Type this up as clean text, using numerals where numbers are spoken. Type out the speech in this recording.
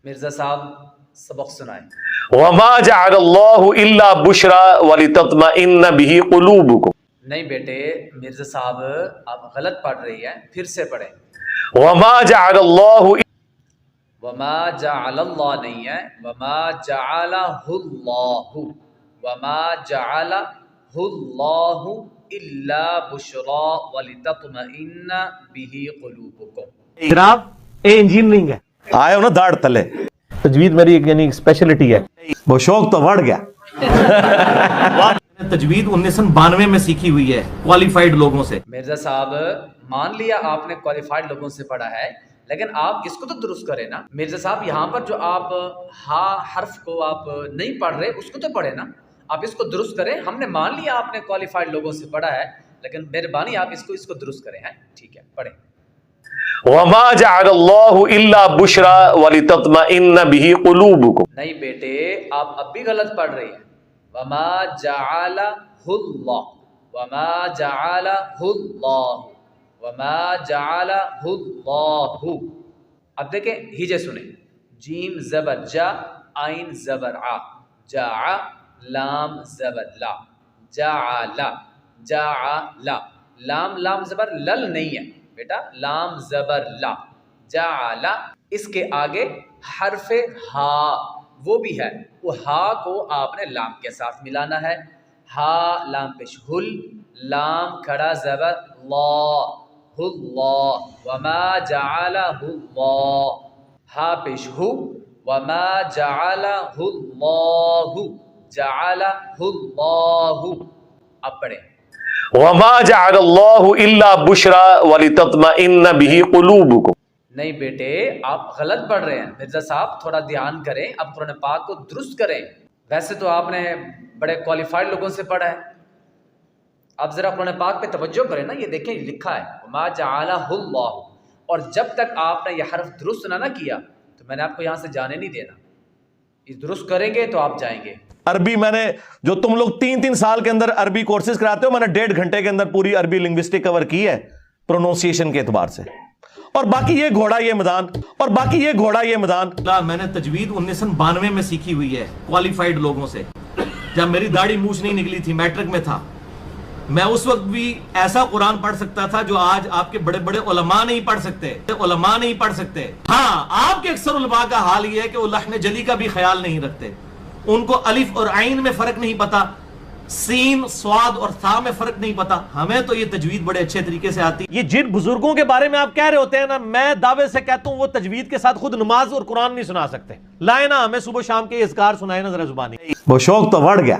مرزا صاحب سبق سنائیں۔ وما جعل اللہ الا بشرا ولتطمئن به قلوبکم۔ نہیں بیٹے مرزا صاحب آپ غلط پڑھ رہی ہیں، پھر سے پڑھیں۔ وما جعل اللہ وما جعل اللہ نہیں ہے، وما جعلہ اللہ، وما جعلہ اللہ الا بشرا ولتطمئن به قلوبکم۔ جناب اے انجینئرنگ ہے، آئے ہو نا داڑھ تلے، تجوید میری ایک یعنی اسپیشلٹی ہے۔ وہ شوق تو بڑھ گیا۔ تجوید 1992 میں سیکھی ہوئی ہے کوالیفائڈ لوگوں سے۔ مرزا صاحب مان لیا آپ نے کوالیفائڈ لوگوں سے پڑھا ہے، لیکن آپ اس کو تو درست کریں نا۔ مرزا صاحب یہاں پر جو آپ ہا حرف کو آپ نہیں پڑھ رہے اس کو تو پڑھیں نا، آپ اس کو درست کریں۔ ہم نے مان لیا آپ نے کوالیفائڈ لوگوں سے پڑھا ہے، لیکن مہربانی آپ اس کو درست کریں۔ ہیں ٹھیک ہے، پڑھیں۔ وما جعل اللہ الا بشرا ولتطمئن به قلوبکم۔ نہیں بیٹے آپ اب بھی غلط پڑھ رہی ہیں۔ وما جعلہ اللہ، وما جعلہ اللہ، وما جعلہ اللہ۔ اب دیکھیں ہجے سنیں، جیم زبر جا، عین زبر آ، جا، لام زبر لا، جعل، جعل، لام زبر لل نہیں ہے بیٹا، لام زبر لا، جعل۔ اس کے آگے حرف ہا وہ بھی ہے، وہ ہا کو آپ نے لام کے ساتھ ملانا ہے۔ ہا لام پیش ہل، لام کھڑا زبر لا، اللہ، وما جعلہ اللہ، ہا پیش ہو، وما جعلہ اللہ، جعلہ اللہ۔ اب پڑھیں۔ وما جعل اللہ الا بشرا ولتطمئن به قلوبکم۔ نہیں بیٹے آپ غلط پڑھ رہے ہیں، مرزا صاحب تھوڑا دھیان کریں، اب قرآن پاک کو درست کریں۔ ویسے تو آپ نے بڑے کوالیفائڈ لوگوں سے پڑھا ہے، آپ ذرا قرآن پاک پہ توجہ کریں نا۔ یہ دیکھیں لکھا ہے وما جعلہ اللہ، اور جب تک آپ نے یہ حرف درست نہ کیا تو میں نے آپ کو یہاں سے جانے نہیں دینا۔ یہ درست کریں گے تو آپ جائیں گے۔ عربی میں نے جو تم لوگ 3 سال کے اندر عربی کورسز کراتے ہو، میں نے 1.5 گھنٹے کے اندر پوری عربی لنگوسٹک کور کی ہے پروننسیشن کے اعتبار سے، اور باقی یہ گھوڑا یہ میدان، اور باقی یہ گھوڑا یہ میدان۔ میں نے تجوید 1992 میں سیکھی ہوئی ہے کوالیفائڈ لوگوں سے، جب میری داڑھی مونچھ نہیں نکلی تھی، میٹرک میں تھا۔ میں اس وقت بھی ایسا قرآن پڑھ سکتا تھا جو آج آپ کے بڑے بڑے علماء نہیں پڑھ سکتے، علماء نہیں پڑھ سکتے۔ ہاں آپ کے اکثر علماء کا حال یہ ہے کہ وہ لحن جلی کا بھی خیال نہیں رکھتے، ان کو الف اور عین میں فرق نہیں پتا، سین صاد اور ثا میں فرق نہیں پتا۔ ہمیں تو یہ تجوید بڑے اچھے طریقے سے آتی۔ یہ جن بزرگوں کے بارے میں آپ کہہ رہے ہوتے ہیں نا، میں دعوے سے کہتا ہوں وہ تجوید کے ساتھ خود نماز اور قرآن نہیں سنا سکتے۔ لائے نا ہمیں صبح شام کے اذکار سنائے نا ذرا زبانی۔ وہ شوق تو بڑھ گیا۔